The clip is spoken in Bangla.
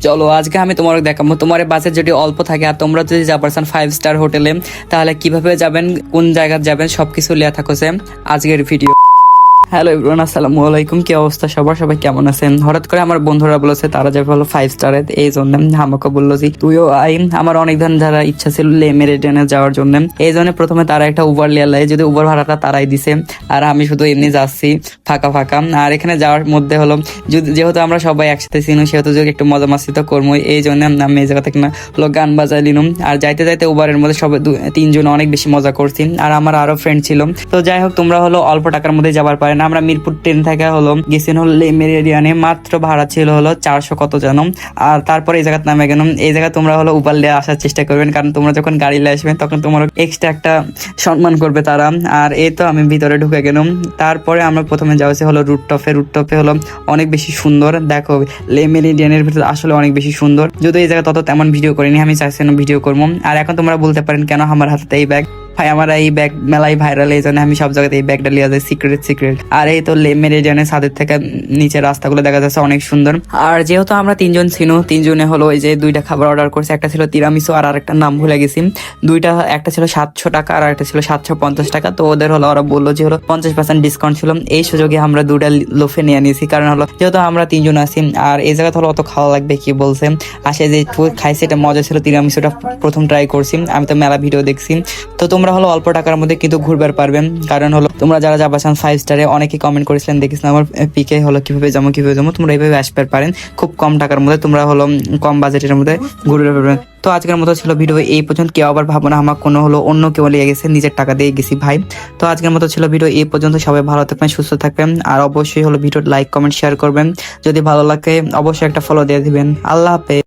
চলো আজকে আমি তোমার দেখাবো তোমার বাজেট যদি অল্প থাকে আর তোমরা যদি যাবেন 5 স্টার হোটেলে তাহলে কিভাবে যাবেন, কোন জায়গায় যাবেন সবকিছু লিয়া থাকছে আজকের ভিডিও। হ্যালো এভরিওয়ান, আসসালামু আলাইকুম। কি অবস্থা সবাই কেমন আছেন? হঠাৎ করে আমার বন্ধুরা বলেছে তারা যাবে হলো 5 স্টারে, এই জন্য আমাকে বললো যে তুইও আই। আমার অনেক ধরনের যারা ইচ্ছা ছিল লে মেরিডিয়ানে যাওয়ার জন্য, এই জন্য প্রথমে তারা একটা উবার লিয়া লাই, যদি উবার ভাড়াটা তারাই দিছে আর আমি শুধু এমনি যাচ্ছি ফাঁকা ফাঁকা। আর এখানে যাওয়ার মধ্যে হলো যেহেতু আমরা সবাই একসাথে ছিলাম সেহেতু যদি একটু মজা মাস্তি তো করবোই, এই জন্য আমি এই জায়গা থেকে না হলো গান বাজাই নিলাম। আর যাইতে যাইতে উবারের মধ্যে সবাই 3 জন অনেক বেশি মজা করছি, আর আমার আরো ফ্রেন্ড ছিল। তো যাই হোক, তোমরা হলো অল্প টাকার মধ্যে যাবার পারেন। আমরা মিরপুর ট্রেন থেকে হলো গেছেন হলো লে মেরিডিয়ানে, মাত্র ভাড়া ছিল হলো 400 কত জানো। আর তারপরে এই জায়গাতে নামে গেলাম। এই জায়গায় তোমরা হলো উবার লিয়ে আসার চেষ্টা করবেন, কারণ তোমরা যখন গাড়ি লিয়ে আসবেন তখন তোমার এক্সট্রা একটা সম্মান করবে তারা। আর এই তো আমি ভিতরে ঢুকে গেলাম। তারপরে আমরা প্রথমে যাওয়া হলো রুটটপে হলো অনেক বেশি সুন্দর। দেখো লে মেরিডিয়ানের ভিতরে আসলে অনেক বেশি সুন্দর, যদি এই জায়গা তত তেমন ভিডিও করিনি, আমি চাইছিলাম ভিডিও করবো। আর এখন তোমরা বলতে পারেন কেন আমার হাতে এই ব্যাগ? ভাই আমার এই ব্যাগ মেলাই ভাইরাল, এই জন্য আমি সব জায়গাতে এই ব্যাগটা লিয়ে যাই সিক্রেট। আর এই তো লে মেরিডিয়ানের ছাদের থেকে নিচে রাস্তাগুলো দেখা যাচ্ছে অনেক সুন্দর। আর যেহেতু আমরা 3 জন ছিল, 3 জনে হলো এই যে 2টা খাবার অর্ডার করছে, একটা ছিল তিরামিসু আর আরেকটা নাম ভুলে গেছি। একটা ছিল 700 টাকা আর একটা ছিল 750 টাকা। তো ওদের হলো ওরা বললো যে হলো 50% ডিসকাউন্ট ছিল, এই সুযোগে আমরা 2টা লোফে নিয়ে নিয়েছি, কারণ হলো যেহেতু আমরা 3 জন আছি। আর এই জায়গাতে হলো অত খাওয়া লাগবে কি বলছে, আসে যে খাইছে এটা মজা ছিল। তিরামিসুটা প্রথম ট্রাই করছি, আমি তো মেলা ভিডিও দেখছি। তো তোমরা হলো অল্প টাকার মধ্যে কিন্তু ঘুরবার পারবেন, কারণ হলো তোমরা যারা যাবা চান 5 স্টারে, অনেকে কমেন্ট করেছিলেন দেখেছিলাম আমার পিকে হলো কিভাবে যাবো তোমরা এইভাবে আসতে পারেন। খুব কম টাকার মধ্যে তোমরা হলো কম বাজেটের মধ্যে ঘুরতে পারবেন। তো আজকের মতো ছিল ভিডিও এই পর্যন্ত। কেউ আবার ভাবো না আমার কোনো হলো অন্য কেউ লেগে গেছে, নিজের টাকা দিয়ে গেছি ভাই। তো আজকের মতো ছিল ভিডিও এই পর্যন্ত। সবাই ভালো থাকবেন, সুস্থ থাকবেন, আর অবশ্যই হলো ভিডিও লাইক কমেন্ট শেয়ার করবেন। যদি ভালো লাগে অবশ্যই একটা ফলো দিয়ে দিবেন। আল্লাহ হাফেজ।